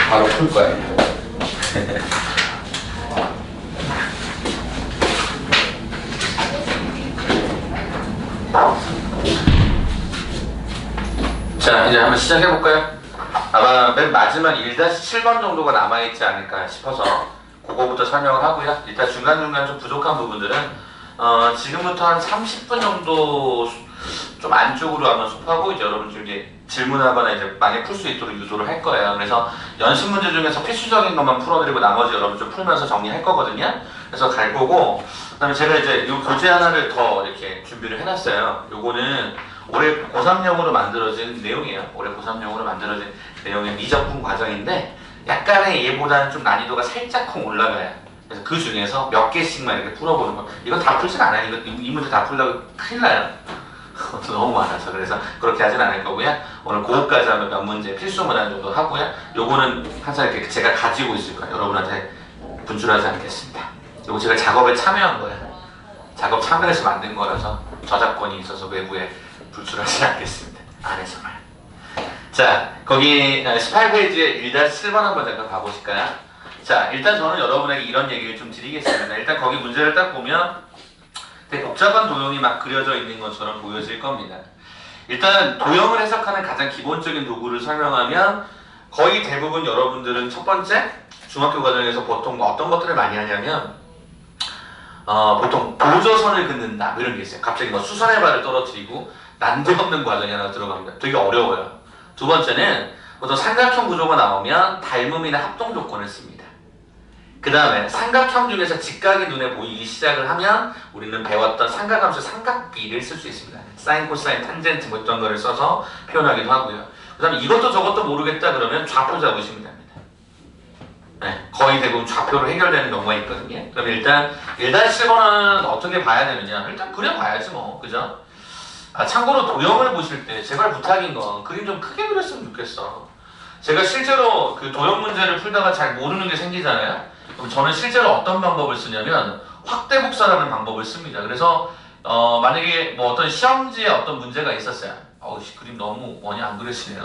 바로 풀 거예요. 자, 이제 한번 시작해볼까요? 아마 맨 마지막 1-7번 정도가 남아있지 않을까 싶어서 그거부터 설명을 하고요. 일단 중간중간 좀 부족한 부분들은 지금부터 한 30분 정도 좀 안쪽으로 한번 수업하고 이제 여러분들 이제 질문하거나 이제 많이 풀 수 있도록 유도를 할 거예요. 그래서 연습 문제 중에서 필수적인 것만 풀어드리고 나머지 여러분 좀 풀면서 정리할 거거든요. 그래서 갈 거고, 그다음에 제가 이제 요 교재 하나를 더 이렇게 준비를 해놨어요. 요거는 올해 고3용으로 만들어진 내용이에요. 올해 고3용으로 만들어진 내용의 미적분 과정인데 약간의 얘보다는 좀 난이도가 살짝쿵 올라가요. 그래서 그 중에서 몇 개씩만 이렇게 풀어보는 거. 이거 다 풀진 않아요. 이 문제 다 풀려고 큰일 나요. 너무 많아서. 그래서 그렇게 하진 않을 거고요. 오늘 그것까지 하면 몇 문제 필수 문항 정도 하고요. 요거는 항상 이렇게 제가 가지고 있을 거예요. 여러분한테 분출하지 않겠습니다. 요거 제가 작업에 참여한 거예요. 작업 참여해서 만든 거라서 저작권이 있어서 외부에 불출하지 않겠습니다. 안에서만. 자, 거기 18페이지에 1-7번 한번 잠깐 가보실까요? 자, 일단 저는 여러분에게 이런 얘기를 좀 드리겠습니다. 일단 거기 문제를 딱 보면 되게 복잡한 도형이 막 그려져 있는 것처럼 보여질 겁니다. 일단 도형을 해석하는 가장 기본적인 도구를 설명하면 거의 대부분 여러분들은 첫 번째 중학교 과정에서 보통 뭐 어떤 것들을 많이 하냐면 보통 보조선을 긋는다 뭐 이런 게 있어요. 갑자기 뭐 수선의 발을 떨어뜨리고 난데없는 과정이 하나 들어갑니다. 되게 어려워요. 두 번째는 보통 삼각형 구조가 나오면 닮음이나 합동 조건을 씁니다. 그 다음에 삼각형 중에서 직각이 눈에 보이기 시작을 하면 우리는 배웠던 삼각함수 삼각비를 쓸 수 있습니다. 사인, 코사인, 탄젠트 뭐 이런 거를 써서 표현하기도 하고요. 그 다음에 이것도 저것도 모르겠다 그러면 좌표 잡으시면 됩니다. 네, 거의 대부분 좌표로 해결되는 경우가 있거든요. 그럼 일단 1-7번은 어떻게 봐야 되느냐? 일단 그려봐야지 뭐, 그죠? 참고로 도형을 보실 때 제발 부탁인 건 그림 좀 크게 그렸으면 좋겠어. 제가 실제로 그 도형 문제를 풀다가 잘 모르는 게 생기잖아요. 그럼 저는 실제로 어떤 방법을 쓰냐면 확대 복사라는 방법을 씁니다. 그래서 만약에 뭐 어떤 시험지에 어떤 문제가 있었어요. 그림 너무 뭐냐 안 그러시네요.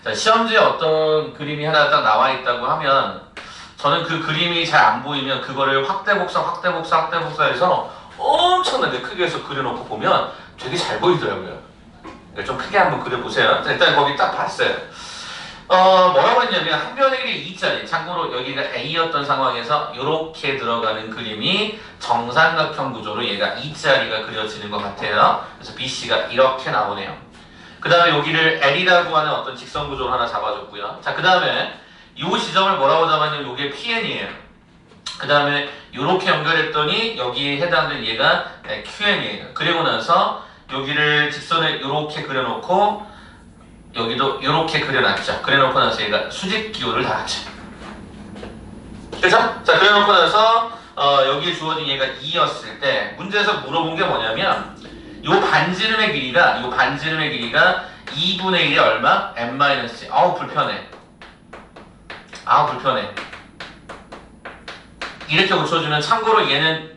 자, 시험지에 어떤 그림이 하나 딱 나와 있다고 하면 저는 그 그림이 잘 안 보이면 그거를 확대 복사해서 엄청나게 크게 해서 그려놓고 보면 되게 잘 보이더라고요. 좀 크게 한번 그려보세요. 일단 거기 딱 봤어요. 뭐라고 했냐면 한 변의 길이 2짜리, 참고로 여기가 A였던 상황에서 이렇게 들어가는 그림이 정삼각형 구조로 얘가 2짜리가 그려지는 것 같아요. 그래서 BC가 이렇게 나오네요. 그 다음에 여기를 L이라고 하는 어떤 직선 구조를 하나 잡아줬고요. 자, 그 다음에 이 지점을 뭐라고 잡았냐면 이게 PN이에요. 그 다음에 이렇게 연결했더니 여기에 해당되는 얘가 QN이에요. 그리고 나서 여기를 직선을 이렇게 그려놓고 여기도 이렇게 그려놨죠. 그려놓고 나서 얘가 수직 기호를 달았죠. 그죠? 자, 그려놓고 나서 여기에 주어진 얘가 2였을 때 문제에서 물어본 게 뭐냐면 요 반지름의 길이가 2분의 1이 얼마? n-1. 불편해. 불편해. 이렇게 고쳐주면 참고로 얘는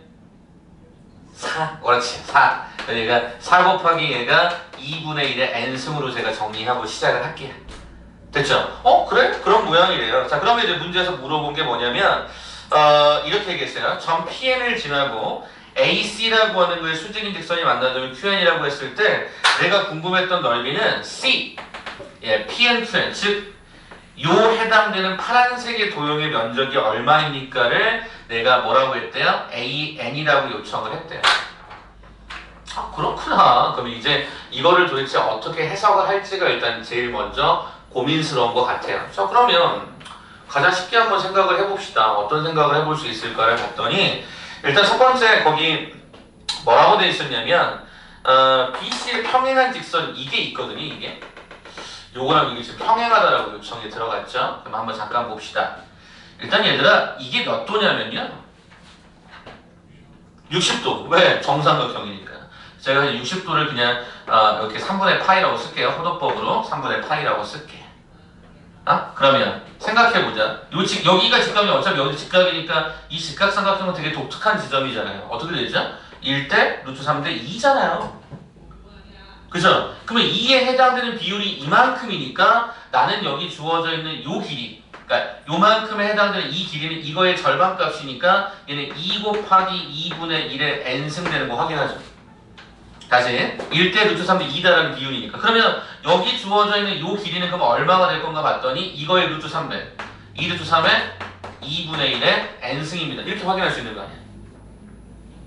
4. 그렇지. 4. 그러니까 4 곱하기 얘가 2분의 1의 n승으로 제가 정리하고 시작을 할게요. 됐죠? 그래? 그런 모양이래요. 자, 그러면 이제 문제에서 물어본 게 뭐냐면 이렇게 얘기했어요. 점 PN을 지나고 AC라고 하는 거에 수직인 직선이 만나면 QN이라고 했을 때 내가 궁금했던 넓이는 C, PN, QN, 즉 요 해당되는 파란색의 도형의 면적이 얼마입니까를 내가 뭐라고 했대요? AN이라고 요청을 했대요. 그렇구나. 그럼 이제 이거를 도대체 어떻게 해석을 할지가 일단 제일 먼저 고민스러운 것 같아요. 자, 그러면 가장 쉽게 한번 생각을 해봅시다. 어떤 생각을 해볼 수 있을까를 봤더니 일단 첫 번째 거기 뭐라고 돼 있었냐면 BC의 평행한 직선 이게 있거든요. 이게 요거랑 이게 지금 평행하다라고 요청이 들어갔죠. 그럼 한번 잠깐 봅시다. 일단 얘들아 이게 몇 도냐면요 60도. 왜? 정삼각형이니까. 제가 60도를 그냥 이렇게 3분의 파이라고 쓸게요. 호도법으로 3분의 파이라고 쓸게요. 그러면 생각해보자. 여기가 직각이 어차피 여기 직각이니까 이 직각삼각형은 되게 독특한 지점이잖아요. 어떻게 되죠? 1대 루트 3대 2잖아요. 그죠? 그러면 2에 해당되는 비율이 이만큼이니까 나는 여기 주어져 있는 요 길이 그러니까 요만큼에 해당되는 이 길이는 이거의 절반값이니까 얘는 2 곱하기 2분의 1의 n승 되는 거 확인하죠. 다시 1대 루트 3대 2다라는 비율이니까. 그러면 여기 주어져 있는 요 길이는 그럼 얼마가 될 건가 봤더니 이거의 루트 3배 2 루트 3의 2분의 1의 n승입니다. 이렇게 확인할 수 있는 거 아니야.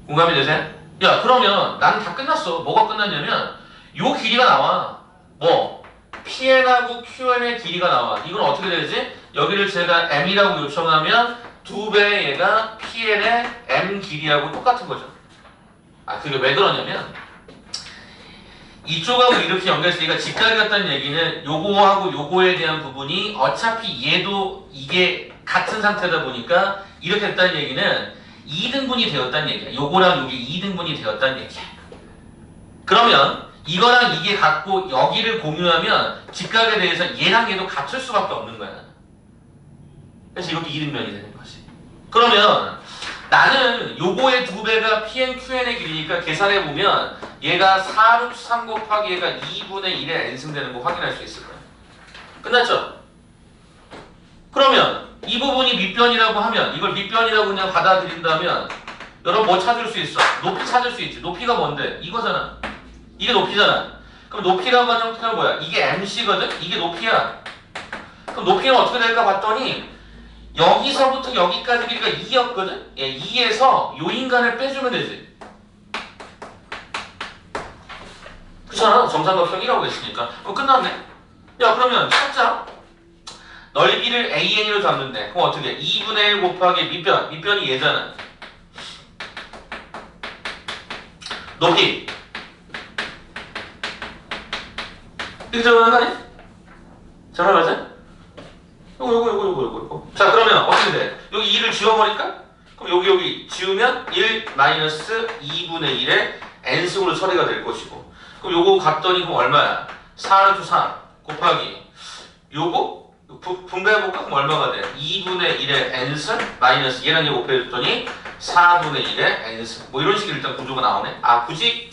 공감이 되세요? 야 그러면 나는 다 끝났어. 뭐가 끝났냐면 요 길이가 나와. 뭐 PN하고 QN의 길이가 나와. 이건 어떻게 되지? 여기를 제가 M이라고 요청하면 2배의 얘가 PN의 M 길이하고 똑같은 거죠. 아 그게 왜 그러냐면 이쪽하고 이렇게 연결해서 직각이 같다는 얘기는 요거하고 요거에 대한 부분이 어차피 얘도 이게 같은 상태다 보니까 이렇게 됐다는 얘기는 2등분이 되었다는 얘기야. 요거랑 요게 2등분이 되었다는 얘기야. 그러면 이거랑 이게 같고 여기를 공유하면 직각에 대해서 얘랑 얘도 같을 수밖에 없는 거야. 그래서 이것도 2등면이 되는 거지. 그러면 나는 요거의 2배가 PN, QN의 길이니까 계산해보면 얘가 4루트 3 곱하기 얘가 2분의 1의 n승 되는 거 확인할 수 있을 거야. 끝났죠? 그러면 이 부분이 밑변이라고 하면 이걸 밑변이라고 그냥 받아들인다면 여러분 뭐 찾을 수 있어? 높이 찾을 수 있지. 높이가 뭔데? 이거잖아. 이게 높이잖아. 그럼 높이라고 하는 형태가 뭐야? 이게 MC거든? 이게 높이야. 그럼 높이는 어떻게 될까 봤더니 여기서부터 여기까지 길이가 2였거든? 예, 2에서 요 인간을 빼주면 되지. 그렇잖아. 정삼각형 1하고 있으니까. 그럼 끝났네. 야 그러면 찾자. 넓이를 AN으로 잡는데 그럼 어떻게? 2분의 1 곱하기 밑변. 밑변이 얘잖아. 높이. 이렇게 적어놓은 거 아니야? 잘 맞아? 요거. 자, 그러면 어떻게 돼? 여기 2를 지워버릴까? 그럼 여기 지우면 1 마이너스 2분의 1의 n승으로 처리가 될 것이고. 그럼 요거 갔더니 그럼 얼마야? 4루트 3 곱하기 요거? 분배해볼까? 그럼 얼마가 돼? 2분의 1의 n승 마이너스 얘랑 얘 곱해줬더니 4분의 1의 n승. 뭐 이런 식의 일단 구조가 나오네. 아, 굳이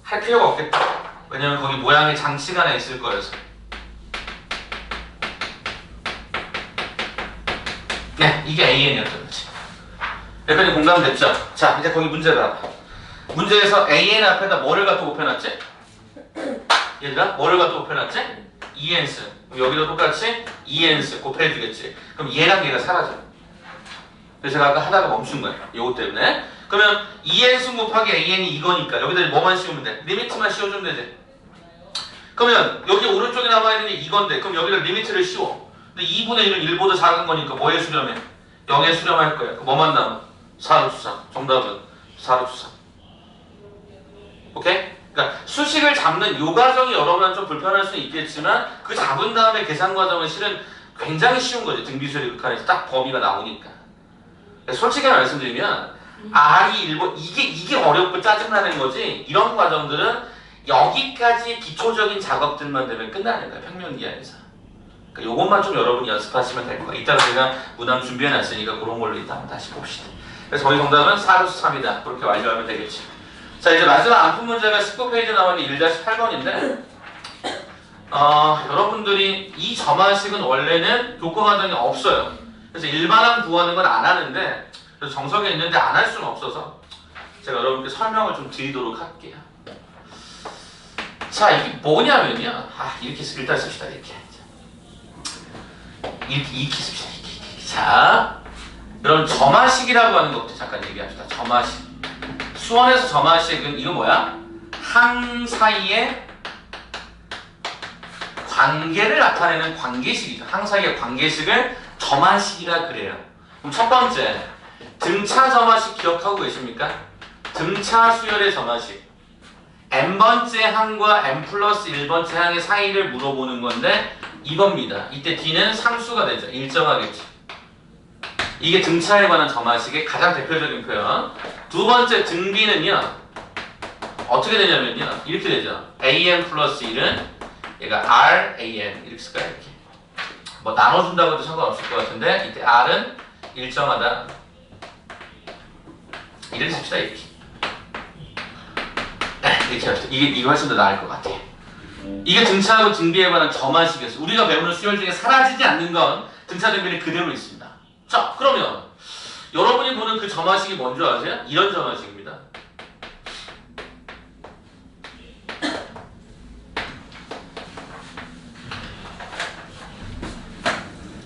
할 필요가 없겠다. 왜냐면 거기 모양의 장치가 하나 있을 거여서. 네, 이게 AN이었던 거지. 여기까지 공감됐죠? 자, 이제 거기 문제 봐봐. 문제에서 AN 앞에다 뭐를 갖다 곱해놨지? 얘들아, 뭐를 갖다 곱해놨지? 2n승. 여기도 똑같이 2n승 곱해주겠지. 그럼 얘랑 얘가 사라져. 그래서 제가 아까 하다가 멈춘 거예요. 요거 때문에. 그러면 2n승 곱하기 AN이 이거니까 여기다 뭐만 씌우면 돼? 리미트만 씌워주면 되지. 그러면 여기 오른쪽에 남아있는 게 이건데 그럼 여기다 리미트를 씌워. 근데 2분의 1은 1보다 작은 거니까 뭐에 수렴해? 0에 수렴할 거야. 그럼 뭐만 남아? 4루트 3. 정답은 4루트 3. 오케이? 그러니까 수식을 잡는 요 과정이 여러분은 좀 불편할 수는 있겠지만 그 잡은 다음에 계산 과정은 실은 굉장히 쉬운 거죠. 등비수열이 극한에서 딱 범위가 나오니까. 솔직히 말씀드리면 R이 1번 이게 어렵고 짜증나는 거지. 이런 과정들은 여기까지 기초적인 작업들만 되면 끝나는 거야. 평면기하에서. 그러니까 요것만 좀 여러분이 연습하시면 될 거야. 이따가 제가 문항 준비해놨으니까 그런 걸로 이따 한번 다시 봅시다. 그래서 거기 정답은 4루트 3이다. 그렇게 완료하면 되겠지. 자, 이제 마지막 안푼 문제가 19페이지 나왔는데 1-8번인데 여러분들이 이 점화식은 원래는 교과 과정이 없어요. 그래서 일반항 구하는 건 안 하는데 그래서 정석에 있는데 안 할 수는 없어서 제가 여러분께 설명을 좀 드리도록 할게요. 자, 이게 뭐냐면요. 이렇게 일단 씁시다. 이렇게 씁시다. 이렇게. 자, 여러분 점화식이라고 하는 것부터 잠깐 얘기합시다. 점화식. 수원에서 점화식은 이거 뭐야? 항 사이의 관계를 나타내는 관계식이죠. 항 사이의 관계식을 점화식이라 그래요. 그럼 첫 번째, 등차 점화식 기억하고 계십니까? 등차 수열의 점화식. n번째 항과 n 플러스 1번째 항의 사이를 물어보는 건데 이겁니다. 이때 d는 상수가 되죠. 일정하겠지. 이게 등차에 관한 점화식의 가장 대표적인 표현. 두 번째 등비는요. 어떻게 되냐면요. 이렇게 되죠. an 플러스 1은 얘가 ran 이렇게 쓸까요? 이렇게. 뭐 나눠준다고 해도 상관없을 것 같은데 이때 r은 일정하다. 이렇게 씁시다. 이렇게. 이렇게 합시다. 이게 훨씬 더 나을 것 같아요. 이게 등차하고 등비에 관한 점화식이었어요. 우리가 배우는 수열 중에 사라지지 않는 건 등차 등비는 그대로 있습니다. 자, 그러면 여러분이 보는 그 점화식이 뭔지 아세요? 이런 점화식입니다.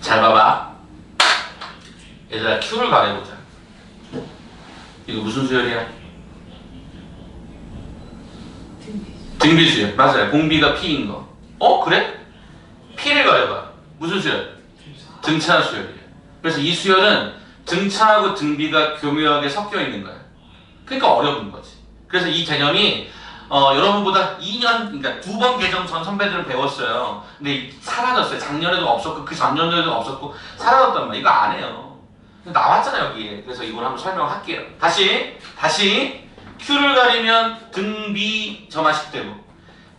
잘 봐봐. 얘들아, Q를 가려보자. 이거 무슨 수열이야? 등비수열. 맞아요. 공비가 P인 거. 그래? P를 가려봐. 무슨 수열? 등차 수열이에요. 그래서 이 수열은 등차하고 등비가 교묘하게 섞여 있는 거야. 그러니까 어려운 거지. 그래서 이 개념이 여러분보다 2년, 그러니까 2번 개정 전 선배들은 배웠어요. 근데 사라졌어요. 작년에도 없었고 그 전년도에도 없었고 사라졌단 말이야. 이거 안 해요. 나왔잖아 여기. 그래서 이걸 한번 설명할게요. 다시 Q를 가리면 등비 점화식 되고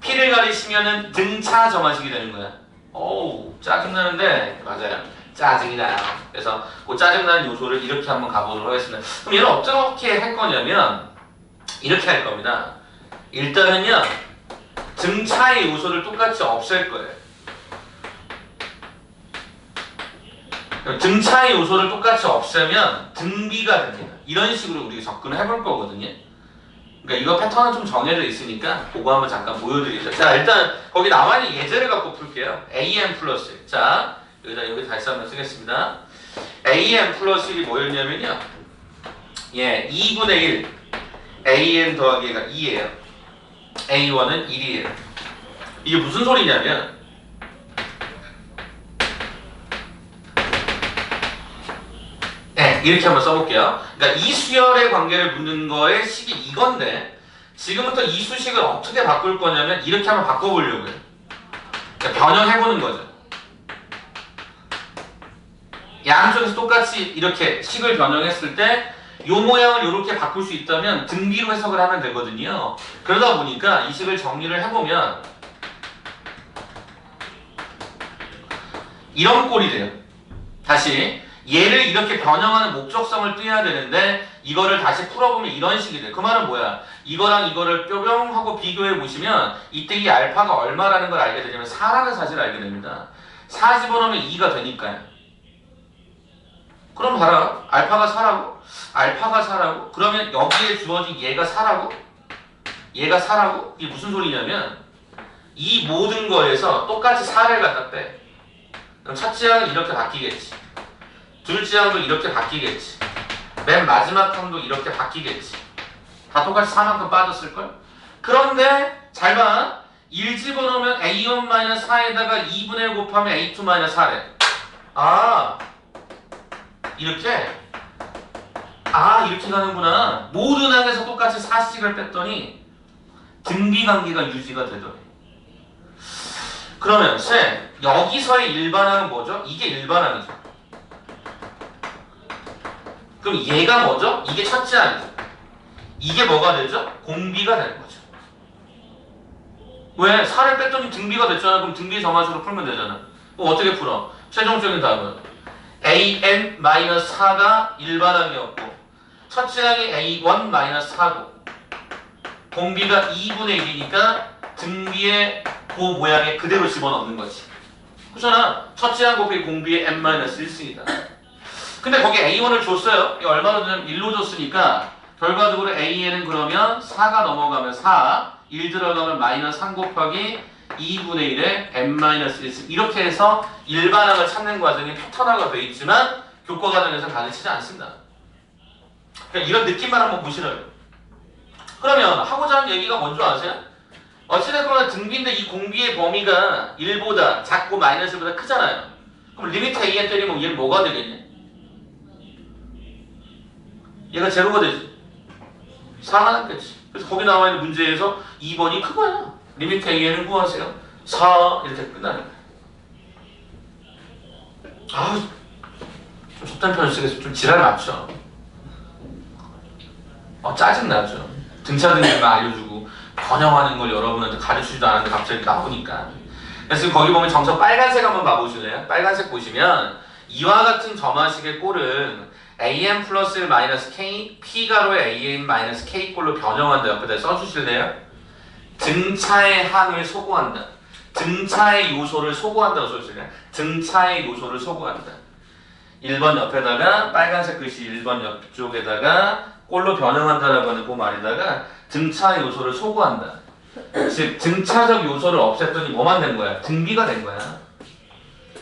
P를 가리시면은 등차 점화식이 되는 거야. 어우, 짜증나는데 맞아요. 짜증이 나요. 그래서 그 짜증나는 요소를 이렇게 한번 가보도록 하겠습니다. 그럼 얘는 어떻게 할 거냐면 이렇게 할 겁니다. 일단은요, 등차의 요소를 똑같이 없앨 거예요. 등차의 요소를 똑같이 없애면 등비가 됩니다. 이런 식으로 우리가 접근을 해볼 거거든요. 그러니까 이거 패턴은 좀 정해져 있으니까 그거 한번 잠깐 보여드리죠. 자, 일단 거기 나와 있는 예제를 갖고 풀게요. AN 플러스. 자, 여기 다시 한번 쓰겠습니다. AN 플러스 1이 뭐였냐면요. 2분의 1 AN 더하기 얘가 2예요. A1은 1이에요. 이게 무슨 소리냐면 이렇게 한번 써볼게요. 그러니까 이 수열의 관계를 묻는 거의 식이 이건데 지금부터 이 수식을 어떻게 바꿀 거냐면 이렇게 한번 바꿔보려고요. 그러니까 변형해보는 거죠. 양쪽에서 똑같이 이렇게 식을 변형했을 때 이 모양을 이렇게 바꿀 수 있다면 등비로 해석을 하면 되거든요. 그러다 보니까 이 식을 정리를 해보면 이런 꼴이 돼요. 다시 얘를 이렇게 변형하는 목적성을 띄어야 되는데 이거를 다시 풀어보면 이런 식이 돼. 그 말은 뭐야? 이거랑 이거를 뾰병 하고 비교해 보시면 이때 이 알파가 얼마라는 걸 알게 되냐면 4라는 사실을 알게 됩니다. 4 집어넣으면 2가 되니까요. 그럼 봐라. 알파가 4라고? 알파가 4라고? 그러면 여기에 주어진 얘가 4라고? 얘가 4라고? 이게 무슨 소리냐면 이 모든 거에서 똑같이 4를 갖다 빼. 그럼 첫째 항은 이렇게 바뀌겠지. 둘째 항도 이렇게 바뀌겠지. 맨 마지막 항도 이렇게 바뀌겠지. 다 똑같이 4만큼 빠졌을걸? 그런데 잘 봐. 1 집어넣으면 A1-4에다가 2분의 1 곱하면 A2-4래. 이렇게 가는구나. 모든 항에서 똑같이 4씩을 뺐더니 등비 관계가 유지가 되더니. 그러면 쌤, 여기서의 일반항은 뭐죠? 이게 일반항이죠. 그럼 얘가 뭐죠? 이게 첫째 항이죠. 이게 뭐가 되죠? 공비가 되는 거죠. 왜? 4를 뺐더니 등비가 됐잖아. 그럼 등비 점화식으로 풀면 되잖아. 그럼 어떻게 풀어? 최종적인 답은 AN-4가 일반항이었고 첫째 항이 A1-4고 공비가 2분의 1이니까 등비의 그 모양에 그대로 집어넣는 거지. 그렇잖아. 첫째 항 곱하기 공비의 n-1승이다. 근데 거기 A1을 줬어요. 이게 얼마나 되냐면 1로 줬으니까 결과적으로 AN은 그러면 4가 넘어가면 4, 1 들어가면 마이너스 3 곱하기 2분의 1에 n-1승. 이렇게 해서 일반항을 찾는 과정이 패턴화가 되어 있지만 교과 과정에서 가르치지 않습니다. 그냥 이런 느낌만 한번 보시라고요. 그러면 하고자 하는 얘기가 뭔지 아세요? 어찌됐거나 등비인데 이 공비의 범위가 1보다 작고 마이너스 1보다 크잖아요. 그럼 리미트 AN 때리면 얘는 뭐가 되겠냐? 얘가 제로가 되지. 4가 남겠지. 그래서 거기 나와 있는 문제에서 2번이 그거야. 리미트 AN을 구하세요. 4 이렇게 끝나는 거야. 좀 속단 표현 쓰겠어. 좀 지랄 맞죠? 짜증나죠. 등차 등비만 알려주고 번역하는 걸 여러분한테 가르치지도 않았는데 갑자기 나오니까. 그래서 지금 거기 보면 점선 빨간색 한번 봐보실래요? 빨간색 보시면 이와 같은 점화식의 꼴은 AN 플러스 1 마이너스 K, P가로의 AN 마이너스 K 꼴로 변형한다. 옆에다 써주실래요? 등차의 항을 소거한다. 등차의 요소를 소구한다고 써있어요. 등차의 요소를 소구한다. 1번 옆에다가 빨간색 글씨 1번 옆쪽에다가 꼴로 변형한다라고 하는 그 말에다가 등차 요소를 소구한다. 즉 등차적 요소를 없앴더니 뭐만 된 거야? 등비가 된 거야.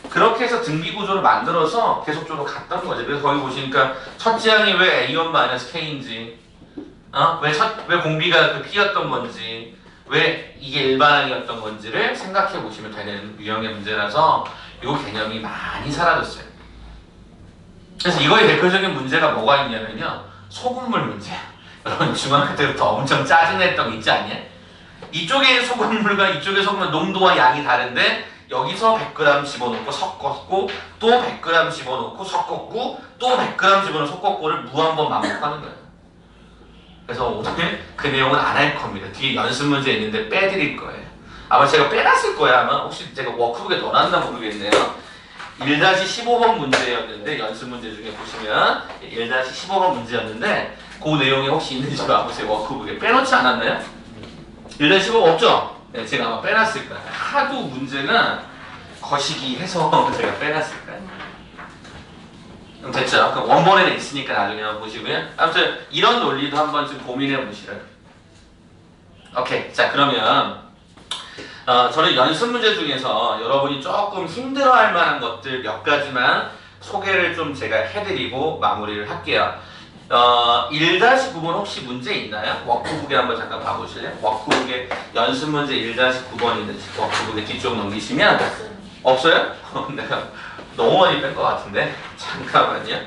그렇게 해서 등비 구조를 만들어서 계속적으로 갔던 거지. 그래서 거기 보시니까 첫 지항이 왜 A1-K인지, 왜 공비가 그 P였던 건지, 왜 이게 일반항이었던 건지를 생각해 보시면 되는 유형의 문제라서 이 개념이 많이 사라졌어요. 그래서 이거의 대표적인 문제가 뭐가 있냐면요, 소금물 문제야. 여러분 중학교 때부터 엄청 짜증냈던 거 있지 않냐? 이쪽의 소금물과 이쪽의 소금물 농도와 양이 다른데 여기서 100g 집어넣고 섞었고 또 100g 집어넣고 섞었고 또 100g 집어넣고 섞었고를 무한번 반복하는 거예요. 그래서 오늘 그 내용은 안 할 겁니다. 뒤에 연습 문제 있는데 빼드릴 거예요. 아마 제가 빼놨을 거예요. 아마 혹시 제가 워크북에 넣어놨나 모르겠네요. 1-15번 문제였는데 연습 문제 중에 보시면 1-15번 문제였는데 그 내용이 혹시 있는지 봐보세요. 워크북에 빼놓지 않았나요? 1-15 없죠? 네, 제가 아마 빼놨을 거예요. 하도 문제가 거시기 해서 제가 빼놨을 거예요. 그럼 됐죠? 그럼 원본에는 있으니까 나중에 한번 보시고요. 아무튼 이런 논리도 한번 좀 고민해 보시라고. 오케이. 자, 그러면 저는 연습 문제 중에서 여러분이 조금 힘들어할 만한 것들 몇 가지만 소개를 좀 제가 해드리고 마무리를 할게요. 1-9번 혹시 문제 있나요? 워크북에 한번 잠깐 봐보실래요? 워크북에 연습 문제 1-9번 있는지 워크북에 뒤쪽 넘기시면 없어요? 내가 너무 많이 뺀 것 같은데 잠깐만요.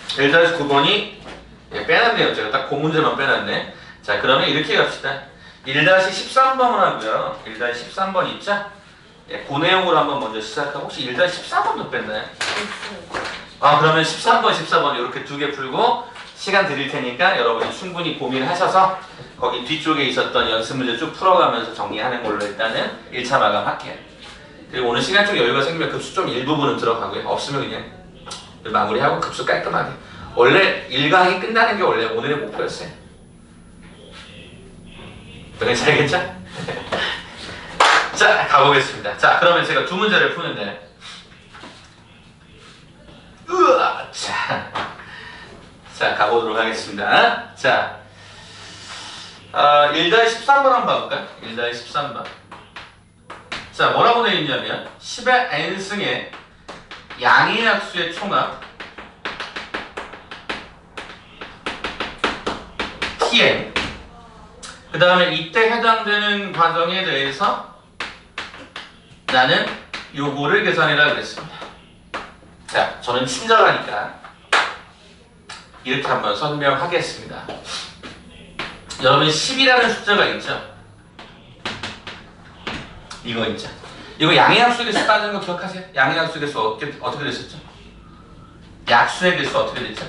1-9번이 빼놨네요. 제가 딱 그 문제만 빼놨네. 자, 그러면 이렇게 갑시다. 1-13번을 하고요. 1-13번 있죠? 예, 그 내용으로 한번 먼저 시작하고 혹시 1-14번도 뺐나요? 그러면 13번, 14번 이렇게 두 개 풀고 시간 드릴 테니까 여러분이 충분히 고민하셔서 거기 뒤쪽에 있었던 연습 문제 쭉 풀어가면서 정리하는 걸로 일단은 1차 마감할게요. 그리고 오늘 시간적 여유가 생기면 급수 좀 일부분은 들어가고요. 없으면 그냥 마무리하고 급수 깔끔하게. 원래 1강이 끝나는 게 원래 오늘의 목표였어요. 너네 알겠죠? 자, 가보겠습니다. 자, 그러면 제가 두 문제를 푸는데 자, 가보도록 하겠습니다. 자, 1-13번 한번 봐볼까요? 1-13번. 자, 뭐라고 되어 있냐면 10의 n승의 양의 약수의 총합 tn, 그 다음에 이때 해당되는 과정에 대해서 나는 요거를 계산해라 그랬습니다. 자, 저는 친절하니까 이렇게 한번 설명하겠습니다. 여러분 10이라는 숫자가 있죠? 이거 있죠? 이거 양의 약수의 개수 따지는 거 기억하세요? 양의 약수의 개수 어떻게 됐었죠? 약수의 개수 어떻게 됐죠?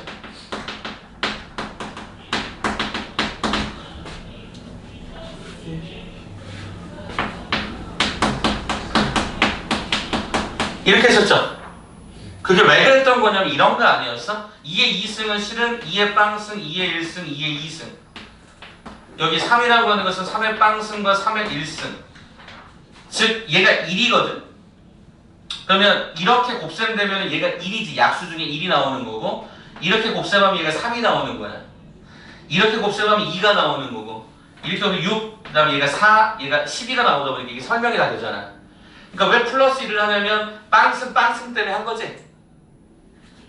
이렇게 했었죠? 그게 왜 그랬던 거냐면 이런 거 아니었어? 2의 2승은 실은 2의 빵승, 2의 1승, 2의 2승. 여기 3이라고 하는 것은 3의 빵승과 3의 1승. 즉 얘가 1이거든. 그러면 이렇게 곱셈되면 얘가 1이지. 약수 중에 1이 나오는 거고, 이렇게 곱셈하면 얘가 3이 나오는 거야. 이렇게 곱셈하면 2가 나오는 거고, 이렇게 하면 6, 그 다음에 얘가 4, 얘가 12가 나오다 보니까 이게 설명이 다 되잖아. 그러니까 왜 플러스 1을 하냐면 빵승 때문에 한 거지.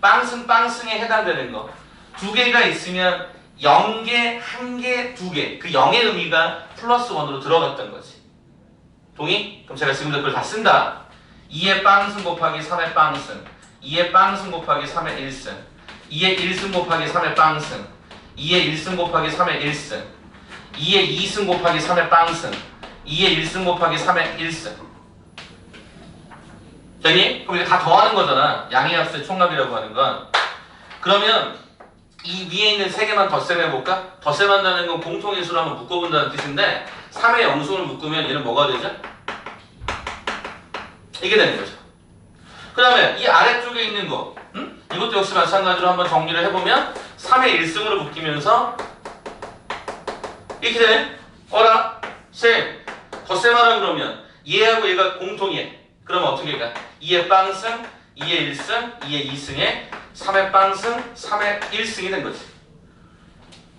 빵승에 해당되는 거. 두 개가 있으면 0개, 1개, 2개. 그 0의 의미가 플러스 1으로 들어갔던 거지. 동의? 그럼 제가 지금부터 그걸 다 쓴다. 2의 빵승 곱하기 3의 빵승, 2의 빵승 곱하기 3의 1승, 2의 1승 곱하기 3의 빵승, 2의 1승 곱하기 3의 1승, 2의 2승 곱하기 3의 빵승, 2의 1승 곱하기 3의 1승. 되니? 그럼 이제 다 더하는 거잖아. 양의 약수의 총합이라고 하는 건. 그러면 이 위에 있는 세 개만 덧셈해볼까? 덧셈한다는 건 공통인수로 한번 묶어본다는 뜻인데 3의 영승을 묶으면 얘는 뭐가 되죠? 이게 되는 거죠. 그 다음에 이 아래쪽에 있는 거, 이것도 역시 마찬가지로 한번 정리를 해보면 3의 1승으로 묶이면서 이렇게 되네? 어라? 셋. 덧셈하라 그러면 얘하고 얘가 공통이야. 그러면 어떻게 가? 2의 빵승, 2의 1승, 2의 2승에 3의 빵승, 3의 1승이 된 거지.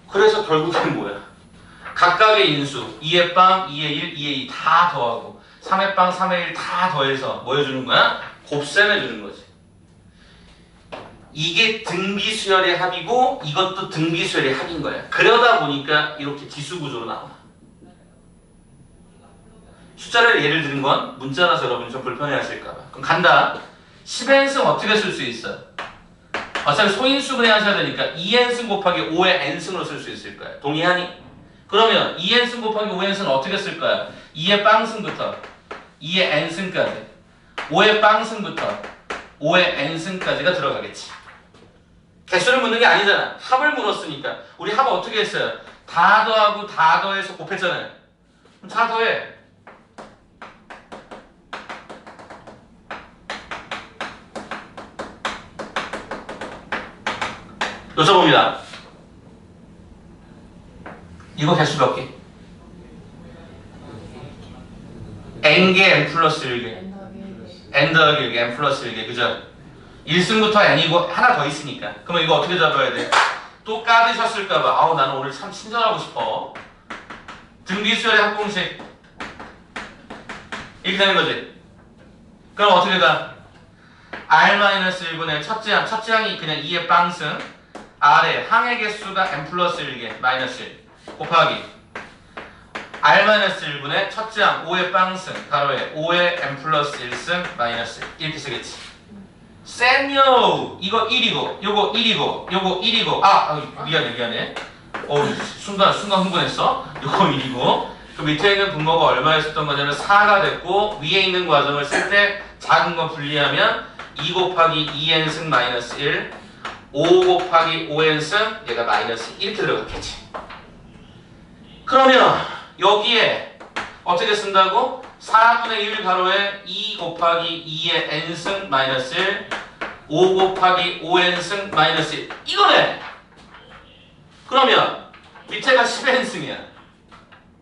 그래서 결국엔 뭐야? 각각의 인수 2의 빵, 2의 1, 2의 2 다 더하고 3의 빵, 3의 1 다 더해서 뭐 해주는 거야? 곱셈해주는 거지. 이게 등비수열의 합이고 이것도 등비수열의 합인 거야. 그러다 보니까 이렇게 지수구조로 나와. 숫자를 예를 들은 건 문자라서 여러분이 좀 불편해하실까봐. 그럼 간다. 10의 n승 어떻게 쓸 수 있어? 어차피 소인수분해 하셔야 되니까 2n승 곱하기 5의 n승으로 쓸 수 있을 거야. 동의하니? 그러면 2n승 곱하기 5n승은 어떻게 쓸 거야? 2의 빵승부터 2의 n승까지 5의 빵승부터 5의 n승까지가 들어가겠지. 개수를 묻는 게 아니잖아. 합을 물었으니까. 우리 합 어떻게 했어요? 다 더하고 다 더해서 곱했잖아요. 그럼 다 더해. 여쭤봅니다. 이거 개수 몇 개? n개 n 플러스 1개 n 더하기 1개 n 플러스 1개 그죠? 1승부터 n이고 하나 더 있으니까. 그러면 이거 어떻게 잡아야 돼? 또 까드셨을까봐 아우 나는 오늘 참 친절하고 싶어. 등비수열의 합공식 이렇게 되는 거지. 그럼 어떻게 가? r-1분의 첫째 항이 그냥 2의 빵승 r의 항의 개수가 n 플러스 1개 마이너스 1 곱하기 r-1분의 첫째 항 5의 빵승 가로에 5의 n 플러스 1승 마이너스 1 이렇게 쓰겠지. 쌤요 이거 1이고 요거 1이고 요거 1이고 미안해 순간 흥분했어. 요거 1이고 그 밑에 있는 분모가 얼마였었던 거냐면 4가 됐고 위에 있는 과정을 쓸 때 작은 거 분리하면 2 곱하기 2n승 마이너스 1 5 곱하기 5n승 얘가 마이너스 이렇게 들어갔겠지. 그러면 여기에 어떻게 쓴다고? 4분의 1 가로에 2 곱하기 2의 n승 마이너스 1 5 곱하기 5n승 마이너스 1 이거네. 그러면 밑에가 10n승이야.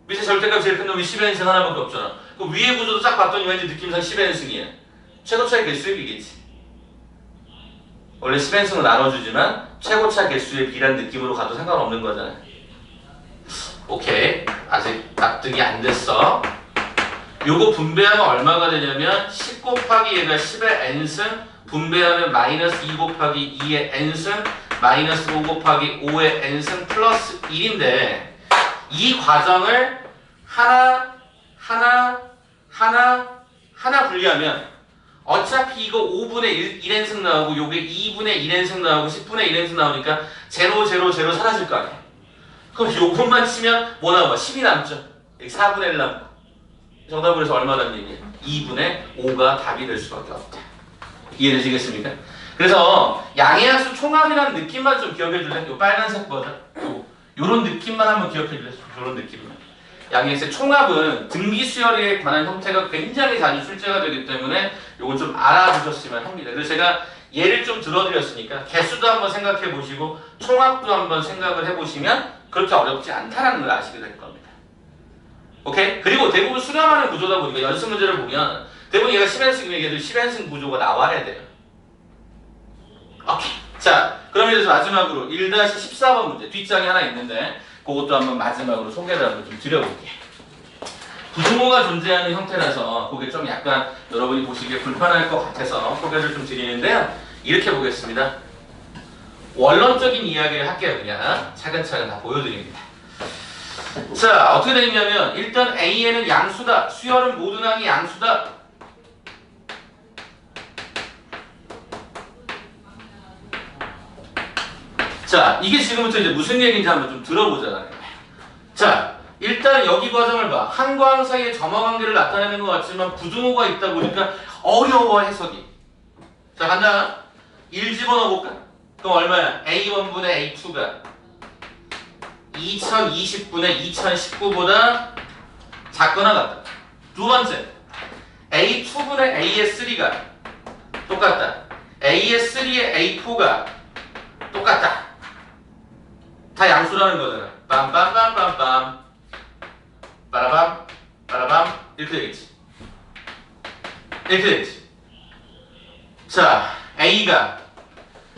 밑에 절대값 제일 큰 놈이 10n승 하나밖에 없잖아. 그 위에 구조도 딱 봤더니 왠지 느낌상 10n승이야. 최고차의 개수의 비겠지. 원래 10n승을 나눠주지만 최고차 개수의 비란 느낌으로 가도 상관없는 거잖아. 오케이. 아직 납득이 안 됐어. 요거 분배하면 얼마가 되냐면 10 곱하기 얘가 10의 n승 분배하면 마이너스 2 곱하기 2의 n승 마이너스 5 곱하기 5의 n승 플러스 1인데 이 과정을 하나 분리하면 어차피 이거 5분의 1n승 나오고 요게 2분의 1n승 나오고 10분의 1n승 나오니까 0, 0, 0 사라질 거 아니야. 그럼 요것만 치면 뭐 나와? 10이 남죠. 여기 4분의 1 남고 정답을 해서 얼마 남기니? 2분의 5가 답이 될 수밖에 없다. 이해되시겠습니까? 그래서 양의학수 총합이라는 느낌만 좀 기억해 줄래? 요 빨간색 버전 요런 느낌만 한번 기억해 줄래? 요런 느낌만. 양의학수의 총합은 등비수열에 관한 형태가 굉장히 자주 출제가 되기 때문에 요건 좀 알아두셨으면 합니다. 그래서 제가 예를 좀 들어드렸으니까 개수도 한번 생각해 보시고 총합도 한번 생각을 해보시면 그렇게 어렵지 않다는 걸 아시게 될 겁니다. 오케이? 그리고 대부분 수렴하는 구조다 보니까 연습 문제를 보면 대부분 얘가 10n승이면 얘도 10n승 구조가 나와야 돼요. 오케이. 자, 그럼 이제 마지막으로 1-14번 문제 뒷장이 하나 있는데 그것도 한번 마지막으로 소개를 한번 좀 드려볼게요. 부등호가 존재하는 형태라서 그게 좀 약간 여러분이 보시기에 불편할 것 같아서 소개를 좀 드리는데요. 이렇게 보겠습니다. 원론적인 이야기를 할게요. 그냥 차근차근 다 보여드립니다. 자, 어떻게 되냐면 일단 A에는 양수다. 수열은 모든 항이 양수다. 자, 이게 지금부터 이제 무슨 얘기인지 한번 좀 들어보자. 자, 일단 여기 과정을 봐. 항과 항 사이의 점화관계를 나타내는 것 같지만 부등호가 있다 보니까 어려워 해석이. 자, 간다. 1 집어넣어볼까? 그럼 얼마야? A1분의 A2가 2020분의 2019보다 작거나 같다. 두 번째, A2분의 AS3가 똑같다. AS3의 A4가 똑같다. 다 양수라는 거잖아. 빰빰빰빰빰 빠라밤 빠라밤 이렇게 되겠지. 이렇게 되겠지. 자, A가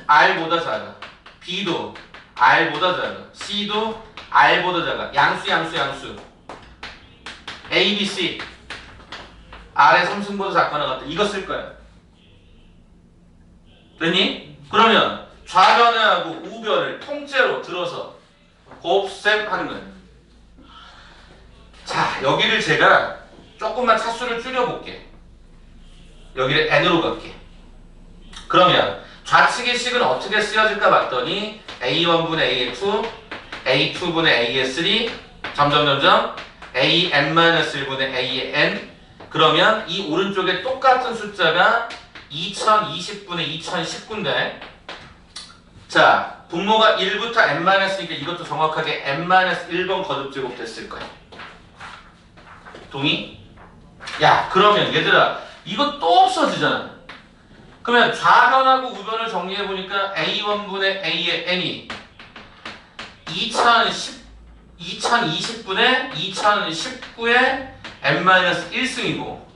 R보다 작아. B도 R보다 작아. C도 R보다 작아. 양수. A, B, C. R의 3승보다 작거나 같다. 이거 쓸 거야. 됐니? 그러면 좌변하고 우변을 통째로 들어서 곱셈하는 거예요. 자, 여기를 제가 조금만 차수를 줄여볼게. 여기를 n으로 갈게. 그러면 좌측의 식은 어떻게 쓰여질까 봤더니 a1분의 a2, a2분의 a3, 점점점점 an-1분의 an. 그러면 이 오른쪽에 똑같은 숫자가 2020분의 2019인데, 자, 분모가 1부터 n-니까 이것도 정확하게 n-1번 거듭제곱 됐을 거야. 동의? 야, 그러면 얘들아, 이거 또 없어지잖아. 그러면 좌변하고 우변을 정리해보니까 a1분의 a의 n이 2020분의 2019의 n-1승이고,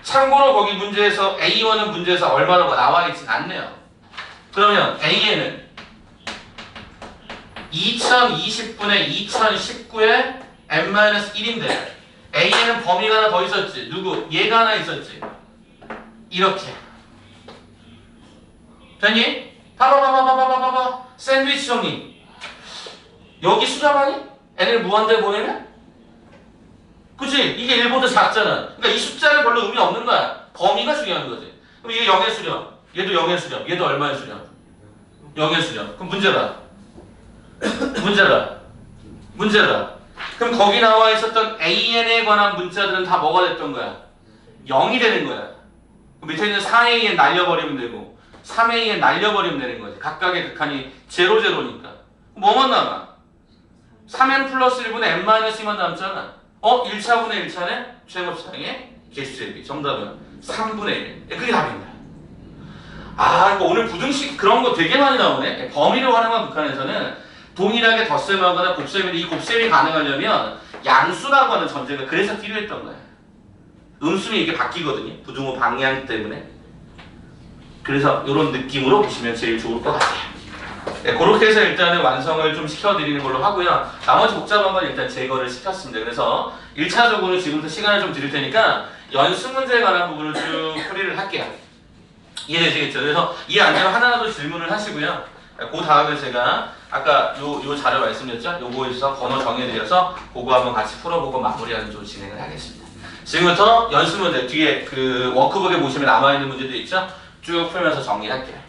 참고로 거기 문제에서 A1은 문제에서 얼마라고 나와 있진 않네요. 그러면 AN은 2020분의 2019의 n-1인데 AN은 범위가 하나 더 있었지. 누구? 얘가 하나 있었지. 이렇게. 됐니? 봐봐. 샌드위치 정리. 여기 수렴하니? n을 무한대에 보내면? 그치? 이게 1보다 작잖아. 그러니까 이 숫자는 별로 의미 없는 거야. 범위가 중요한 거지. 그럼 이게 0의 수렴, 얘도 0의 수렴, 얘도 얼마의 수렴? 0의 수렴. 그럼 문제라. 그럼 거기 나와 있었던 AN에 관한 문자들은 다 뭐가 됐던 거야? 0이 되는 거야. 밑에 있는 4AN 날려버리면 되고 3AN 날려버리면 되는 거지. 각각의 극한이 0, 0니까. 뭐만 남아? 3n 플러스 1분의 n-2만 남잖아. 1차분의 1차는 최고차량의 개수제비. 정답은 3분의 1. 그게 답입니다. 그러니까 오늘 부등식 그런 거 되게 많이 나오네. 범위를 활용한 극한에서는 동일하게 덧셈하거나 곱셈인데, 이 곱셈이 가능하려면 양수라고 하는 전제가 그래서 필요했던 거야. 음수는 이게 바뀌거든요. 부등호 방향 때문에. 그래서 이런 느낌으로 보시면 제일 좋을 것 같아요. 네, 그렇게 해서 일단은 완성을 좀 시켜드리는 걸로 하고요. 나머지 복잡한 건 일단 제거를 시켰습니다. 그래서 1차적으로 지금부터 시간을 좀 드릴 테니까 연습 문제에 관한 부분을 쭉 풀이를 할게요. 이해되시겠죠? 그래서 이해 안 되면 하나라도 질문을 하시고요. 그 다음에 제가 아까 요 자료 말씀드렸죠? 요거에서 번호 정해드려서 그거 한번 같이 풀어보고 마무리하는 쪽으로 진행을 하겠습니다. 지금부터 연습 문제 뒤에 그 워크북에 보시면 남아있는 문제들 있죠? 쭉 풀면서 정리할게요.